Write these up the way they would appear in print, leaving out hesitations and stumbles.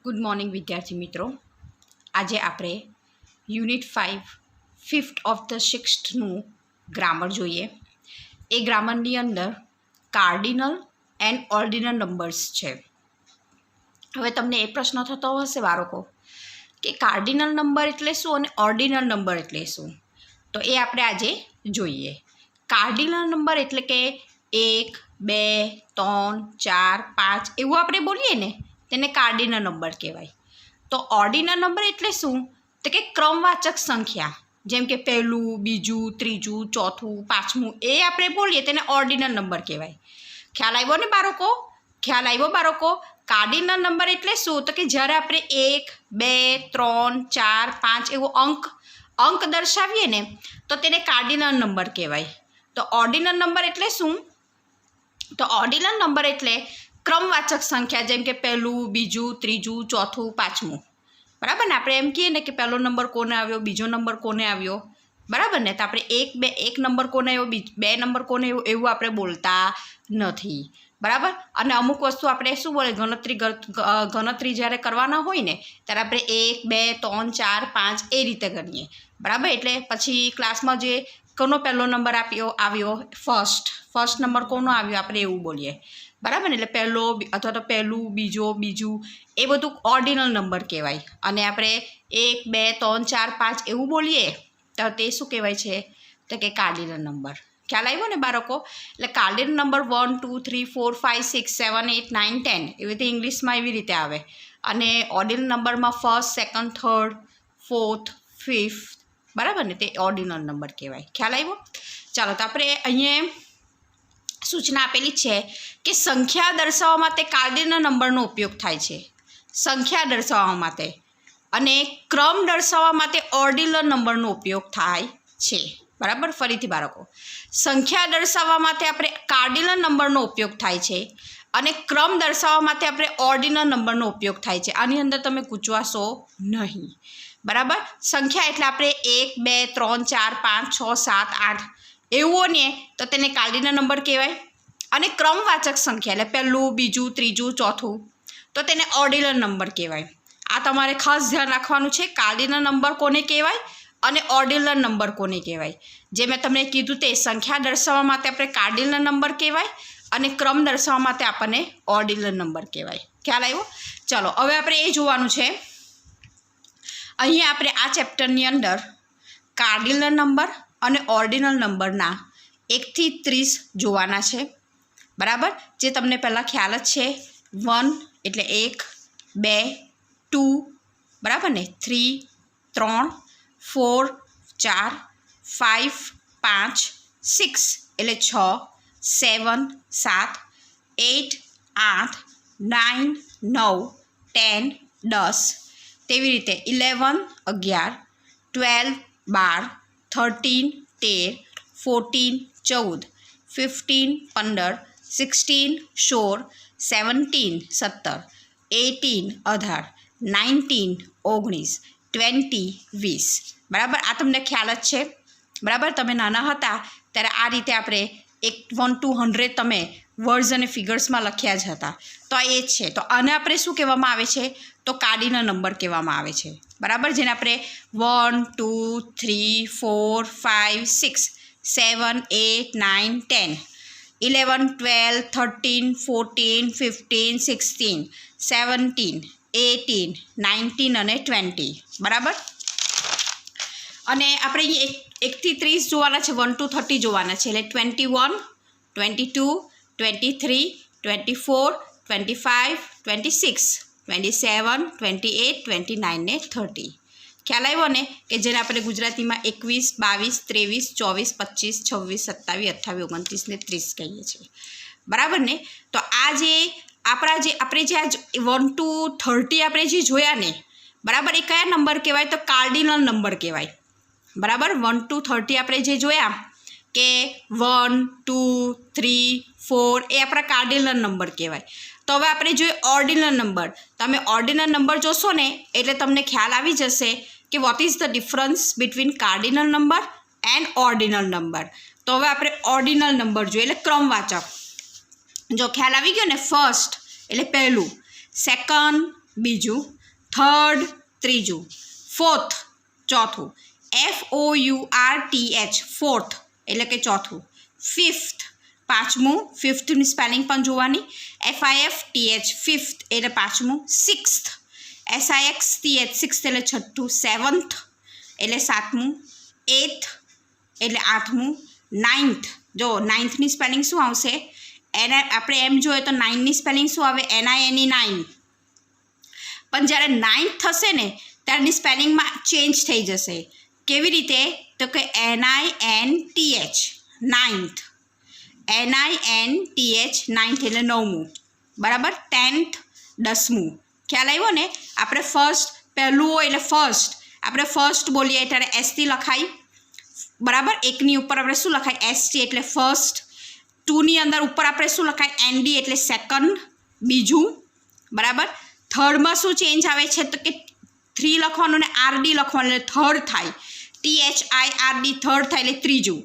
Good morning વિદ્યાર્થી મિત્રો. આજે આપણે યુનિટ 5 ફિફ્થ ઓફ ધ સિક્સ્થનું ગ્રામર જોઈએ. એ ગ્રામરની અંદર કાર્ડિનલ એન્ડ ઓર્ડિનલ નંબર્સ છે. હવે તમને એ પ્રશ્ન થતો હશે બાળકો કે કાર્ડિનલ નંબર એટલે શું અને ઓર્ડિનલ નંબર એટલે શું? તો એ આપણે આજે જોઈએ. કાર્ડિનલ નંબર એટલે કે 1, 2, 3, 4, 5 એવું આપણે બોલીએ ને તેને કાર્ડિનલ નંબર કહેવાય. તો ઓર્ડિનલ નંબર એટલે શું? તો કે ક્રમવાચક સંખ્યા, જેમ કે પહેલું, બીજું, ત્રીજું, ચોથું, પાંચમું એ આપણે બોલીએ તેને ઓર્ડિનલ નંબર કહેવાય. ખ્યાલ આવ્યો ને બાળકો? ખ્યાલ આવ્યો બાળકો? કાર્ડિનલ નંબર એટલે શું? તો કે જ્યારે આપણે 1, 2, 3, 4, 5 એવો અંક દર્શાવીએ ને તો તેને કાર્ડિનલ નંબર કહેવાય. તો ઓર્ડિનલ નંબર એટલે શું? તો ઓર્ડિનલ નંબર એટલે ક્રમવાચક સંખ્યા, જેમ કે પહેલું, બીજું, ત્રીજું, ચોથું, પાંચમું. બરાબર ને? આપણે એમ કહીએ ને કે પહેલો નંબર કોને આવ્યો, બીજો નંબર કોને આવ્યો, બરાબર ને? તો આપણે એક નંબર કોને આવ્યો, બે નંબર કોને આવ્યો એવું આપણે બોલતા નથી. બરાબર? અને અમુક વસ્તુ આપણે શું બોલે, ગણતરી જ્યારે કરવાના હોય ને ત્યારે આપણે 1, 2, 3, 4, 5 એ રીતે ગણીએ. બરાબર? એટલે પછી ક્લાસમાં જે કોનો પહેલો નંબર આવ્યો ફર્સ્ટ નંબર કોનો આવ્યો આપણે એવું બોલીએ. બરાબર ને? એટલે પહેલો અથવા તો પહેલું, બીજું એ બધું ઓર્ડિનલ નંબર કહેવાય. અને આપણે 1, 2, 3, 4, 5 એવું બોલીએ તો તે શું કહેવાય છે? તો કે કાર્ડિનલ નંબર. ખ્યાલ આવ્યો ને બાળકો? એટલે કાર્ડિનલ નંબર 1, 2, 3, 4, 5, 6, 7, 8, 9, 10 એવી રીતે ઇંગ્લિશમાં એવી રીતે આવે. અને ઓર્ડિનલ નંબરમાં first, second, third, fourth, fifth, બરાબર ને? તે ઓર્ડિનલ નંબર કહેવાય. ખ્યાલ આવ્યો? ચાલો, તો આપણે અહીંયા સૂચના આપેલી છે કે સંખ્યા દર્શાવવા માટે કાર્ડિનલ નંબરનો ઉપયોગ થાય છે. સંખ્યા દર્શાવવા માટે. અને ક્રમ દર્શાવવા માટે ઓર્ડિનલ નંબરનો ઉપયોગ થાય છે. બરાબર? ફરીથી બાળકો, સંખ્યા દર્શાવવા માટે આપણે કાર્ડિનલ નંબરનો ઉપયોગ થાય છે અને ક્રમ દર્શાવવા માટે આપણે ઓર્ડિનલ નંબરનો ઉપયોગ થાય છે. આની અંદર તમે ગૂંચવાશો નહીં. બરાબર? સંખ્યા એટલે આપણે 1, 2, 3, 4, 5, 6, 7, 8 એવું ને તો તેને કાર્ડિનલ નંબર કહેવાય. અને ક્રમવાચક સંખ્યા એટલે પહેલું, બીજું, ત્રીજું, ચોથું તો તેને ઓર્ડિનલ નંબર કહેવાય. આ તમારે ખાસ ધ્યાન રાખવાનું છે. કાર્ડિનલ નંબર કોને કહેવાય અને ઓર્ડિનલ નંબર કોને કહેવાય? જે મેં તમને કીધું તે સંખ્યા દર્શાવવા માટે આપણે કાર્ડિનલ નંબર કહેવાય અને ક્રમ દર્શાવવા માટે આપણને ઓર્ડિનલ નંબર કહેવાય. ખ્યાલ આવ્યો? ચલો, હવે આપણે એ જોવાનું છે. અહીંયા આપણે આ ચેપ્ટરની અંદર કાર્ડિનલ નંબર અને ઓર્ડિનલ નંબરના 1 થી 30 જોવાના છે. બરાબર? જે તમને પહેલાં ખ્યાલ જ છે. 1 એટલે 1, 2, 2, બરાબર ને? 3, 3, 4, 4, 5, 5, 6 એટલે 6, 7, 7, 8, 8, 9, 9, 10, 10 તેવી રીતે 11, 11, 12, 12, 13, 13, 14, 14, 15, 15, 16, 16, 17, 17, 18, 18, 19, 19, 20, 20. બરાબર? આ તમને ખ્યાલ જ છે. બરાબર? તમે નાના હતા ત્યારે આ રીતે આપણે 1 to 100 તમે વર્ડ્સ અને ફિગર્સમાં લખ્યા જ હતા. તો આ એ જ છે. તો આને આપણે શું કહેવામાં આવે છે? તો કાર્ડિનલ નંબર કહેવામાં આવે છે. બરાબર? જેને આપણે 1, 2, 3, 4, 5, 6, 7, 8, 9, 10, 11, 12, 13, 14, 15, 16, 17, 18, 19 અને 20. બરાબર? અને આપણે અહીં 1 થી 30 જોવાના છે, 1 to 30 જોવાના છે. એટલે 21, 22, 23, 24, 25, 26, 27, 28, 29 ને 30. ખ્યાલ આવ્યો ને? કે જેને આપણે ગુજરાતીમાં 21, 22, 23, 24, 25, 26, 27, 28, 29 ને 30 કહીએ છીએ. બરાબર ને? તો આ જે આપણે જે આ 1 to 30 આપણે જે જોયા ને, બરાબર, એ કયા નંબર કહેવાય? તો કાર્ડિનલ નંબર કહેવાય. બરાબર? 1 to 30 આપણે જે જોયા કે 1, 2, 3, 4 એ આપણા કાર્ડિનલ નંબર કહેવાય. તો હવે આપણે જોઈએ ઓર્ડિનલ નંબર. તમે ઓર્ડિનલ નંબર જોશો ને એટલે તમને ખ્યાલ આવી જશે કે what is the difference between cardinal number and ordinal number. તો હવે આપણે ઓર્ડિનલ નંબર જોઈએ એટલે ક્રમવાચક. જો ખ્યાલ આવી ગયો ને, ફર્સ્ટ એટલે પહેલું, સેકન્ડ, બીજું, થર્ડ ત્રીજું, ફોર્થ ચોથું, FOURTH ફોર્થ એટલે કે ચોથું, ફિફ્થ પાંચમું, ફિફ્થની સ્પેલિંગ પણ જોવાની, FIFTH ફિફ્થ એટલે પાંચમું, સિક્સ્થ SIXTH સિક્સ્થ એટલે છઠ્ઠું, સેવન્થ એટલે સાતમું, એઇથ એટલે આઠમું, નાઇન્થ જો નાઇન્થની સ્પેલિંગ શું આવશે, એના આપણે એમ જોઈએ તો નાઇનની સ્પેલિંગ શું આવે, NINE 9, પણ જ્યારે નાઇન્થ થશે ને ત્યારની સ્પેલિંગમાં ચેન્જ થઈ જશે. કેવી રીતે તો કે NINTH નાઇન્થ, NINTH નાઇન્થ એટલે નવમું, બરાબર. ટેન્થ દસમું. ખ્યાલ આવ્યો ને. આપણે ફર્સ્ટ પહેલું હોય એટલે ફર્સ્ટ આપણે ફર્સ્ટ બોલીએ ત્યારે એસથી લખાય, બરાબર. એકની ઉપર આપણે શું લખાય, ST એટલે ફર્સ્ટ. ટુની અંદર ઉપર આપણે શું લખાય, ND એટલે સેકન્ડ બીજું, બરાબર. થર્ડમાં શું ચેન્જ આવે છે તો કે 3 લખવાનું ને RD લખવાનું એટલે થર્ડ થાય, THIRD થર્ડ થાય એટલે ત્રીજું.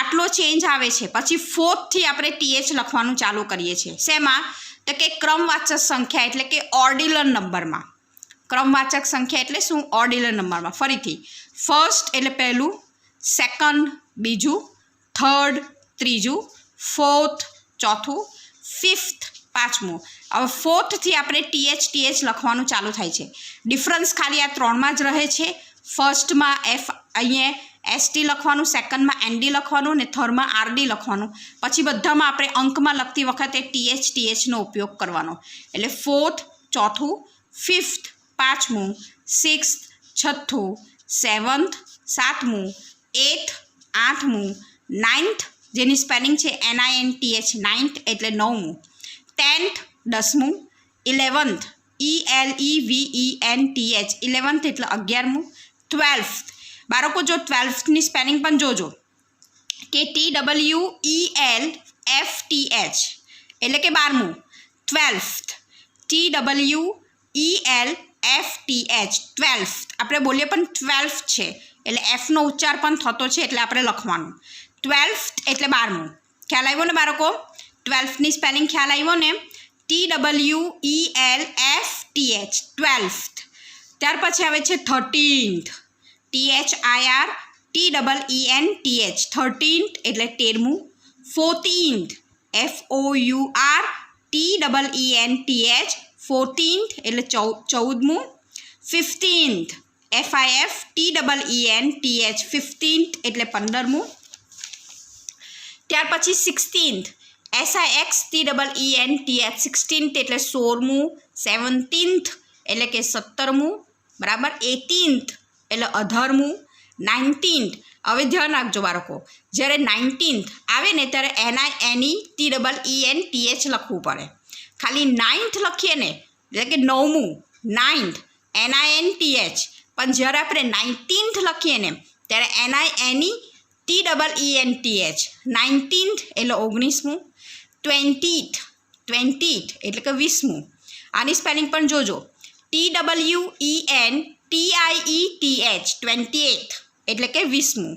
આટલો ચેન્જ આવે છે. પછી ફોર્થથી આપણે TH લખવાનું ચાલુ કરીએ છીએ. શેમાં તો કે ક્રમવાચક સંખ્યા એટલે કે ઓર્ડિનલ નંબરમાં. ક્રમવાચક સંખ્યા એટલે શું, ઓર્ડિનલ નંબરમાં. ફરીથી ફર્સ્ટ એટલે પહેલું, સેકન્ડ બીજું, થર્ડ ત્રીજું, ફોર્થ ચોથું, ફિફ્થ પાંચમું. હવે ફોર્થથી આપણે TH લખવાનું ચાલુ થાય છે. ડિફરન્સ ખાલી આ ત્રણમાં જ રહે છે. ફર્સ્ટમાં અહીંયા ST લખવાનું, સેકન્ડમાં ND લખવાનું ને થર્ડમાં RD લખવાનું. પછી બધામાં આપણે અંકમાં લખતી વખતે THનો ઉપયોગ કરવાનો. એટલે ફોર્થ ચોથું, ફિફ્થ પાંચમું, સિક્સ્થ છઠ્ઠું, સેવન્થ સાતમું, એઇથ આઠમું, નાઇન્થ જેની સ્પેલિંગ છે NINTH નાઇન્થ એટલે નવમું, ટેન્થ દસમું, ઇલેવન્થ ELEVENTH ઇલેવન્થ એટલે 11મું, ટ્વેલ્થ. બાળકો જો ટ્વેલ્થની સ્પેલિંગ પણ જોજો કે TWELFTH એટલે કે 12મું, ટ્વેલ્થ TWELFTH ટ્વેલ્થ. આપણે બોલીએ પણ ટ્વેલ્થ છે એટલે Fનો ઉચ્ચાર પણ થતો છે એટલે આપણે લખવાનું. ટ્વેલ્થ એટલે 12મું. ખ્યાલ આવ્યો ને બાળકો, ટ્વેલ્થની સ્પેલિંગ ખ્યાલ આવ્યો ને, TWELFTH ટ્વેલ્થ. ત્યાર પછી આવે છે થર્ટીન્થ, THIRTENTH થર્ટીન્થ એટલે 13મું, ફોર્ટીન્થ FOURTENTH ફોર્ટીન્થ એટલે 14મું, ફિફ્ટીન્થ FIFTENTH ફિફ્ટીન્થ એટલે 15મું. ત્યાર પછી સિક્સટીન્થ SIXTENTH સિક્સટીન્થ એટલે 16મું, સેવન્ટીન્થ એટલે કે 17મું, બરાબર. એટીન્થ એટલે 18મું, નાઇન્ટીન્થ. હવે ધ્યાન રાખજો બાળકો, જ્યારે 19th આવે ને ત્યારે NINETENTH લખવું પડે. ખાલી 9th લખીએ ને એટલે કે 9મું, નાઇન્થ NINTH. પણ જ્યારે આપણે 19th લખીએ ને ત્યારે NINETENTH 19th એટલે 19મું, 20th એટલે કે 20મું. આની સ્પેલિંગ પણ જોજો, TWENTIETH 28th એટલે કે 20મું,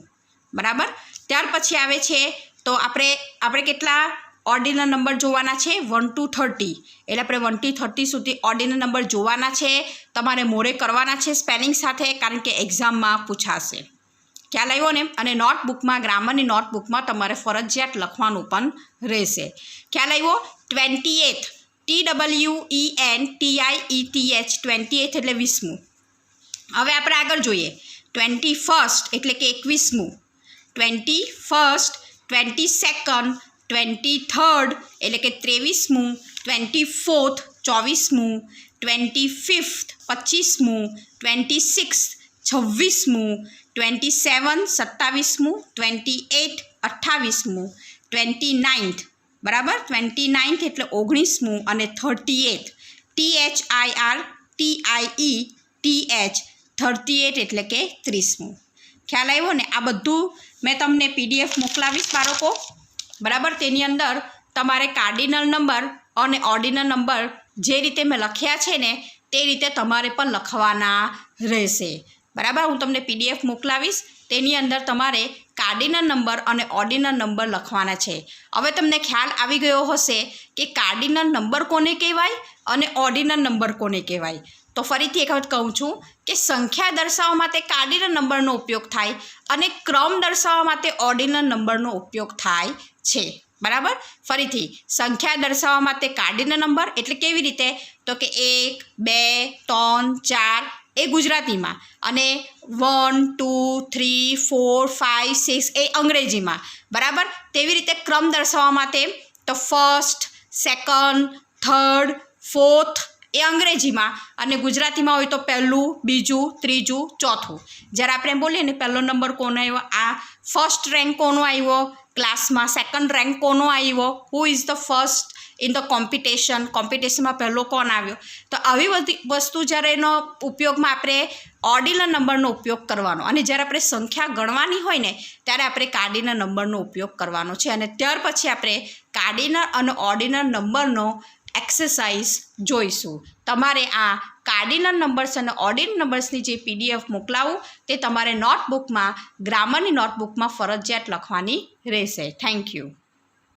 બરાબર. ત્યાર પછી આવે છે તો આપણે કેટલા ઓર્ડિનલ નંબર જોવાના છે, 1 to 30 એટલે આપણે 1 to 30 સુધી ઓર્ડિનલ નંબર જોવાના છે. તમારે મોડે કરવાના છે સ્પેલિંગ સાથે, કારણ કે એક્ઝામમાં પૂછાશે. ખ્યાલ આવ્યો ને. અને નોટબુકમાં, ગ્રામરની નોટબુકમાં તમારે ફરજિયાત લખવાનું પણ રહેશે. ખ્યાલ આવ્યો. 28th TWENTIETH 28th એટલે 20મું. હવે આપણે આગળ જોઈએ. 21st એટલે કે 21મું, 21st 22nd 23rd એટલે કે 23મું, 24th 24મું, 25th 25મું, 26th 26મું, 27 27મું, 28 28મું, 29th બરાબર, 29th એટલે 19મું અને 38th THIRTIETH 38 એટલે કે 30મું. ખ્યાલ આવ્યો ને. આ બધું મેં તમને PDF મોકલાવીશ બાળકો, બરાબર. તેની અંદર તમારે કાર્ડિનલ નંબર અને ઓર્ડિનલ નંબર જે રીતે મેં લખ્યા છે ને તે રીતે તમારે પણ લખવાના રહેશે, બરાબર. હું તમને PDF મોકલાવીશ, તેની અંદર તમારે કાર્ડિનલ નંબર અને ઓર્ડિનલ નંબર લખવાના છે. હવે તમને ખ્યાલ આવી ગયો હશે કે કાર્ડિનલ નંબર કોને કહેવાય અને ઓર્ડિનલ નંબર કોને કહેવાય? તો ફરીથી એક વખત કહું છું કે સંખ્યા દર્શાવવા માટે કાર્ડિનલ નંબરનો ઉપયોગ થાય અને ક્રમ દર્શાવવા માટે ઓર્ડિનલ નંબરનો ઉપયોગ થાય છે. બરાબર? ફરીથી સંખ્યા દર્શાવવા માટે કાર્ડિનલ નંબર એટલે કેવી રીતે? તો કે 1, 2, 3, 4 એ ગુજરાતીમાં અને 1, 2, 3, 4, 5, 6 એ અંગ્રેજીમાં. બરાબર? તેવી રીતે ક્રમ દર્શાવવા માટે તો ફર્સ્ટ, સેકન્ડ, થર્ડ, ફોર્થ એ અંગ્રેજીમાં અને ગુજરાતીમાં હોય તો પહેલું, બીજું, ત્રીજું, ચોથું. જ્યારે આપણે બોલીએ ને પહેલો નંબર કોનો આવ્યો, આ ફર્સ્ટ રેન્ક કોનો આવ્યો ક્લાસમાં, સેકન્ડ રેન્ક કોનો આવ્યો, who is the first in the કોમ્પિટિશનમાં પહેલો કોણ આવ્યો. તો આવી બધી વસ્તુ જ્યારે એનો ઉપયોગમાં આપણે ઓર્ડિનલ નંબરનો ઉપયોગ કરવાનો અને જ્યારે આપણે સંખ્યા ગણવાની હોય ને ત્યારે આપણે કાર્ડિનલ નંબરનો ઉપયોગ કરવાનો છે અને ત્યાર પછી આપણે કાર્ડિનલ અને ઓર્ડિનલ નંબરનો એક્સરસાઇઝ જોઈશું. તમારે આ કાર્ડિનલ નંબર્સ અને ઓર્ડિનલ નંબર્સની જે PDF મોકલાવું તે તમારે નોટબુકમાં, ગ્રામરની નોટબુકમાં ફરજિયાત લખવાની રહેશે. Thank you.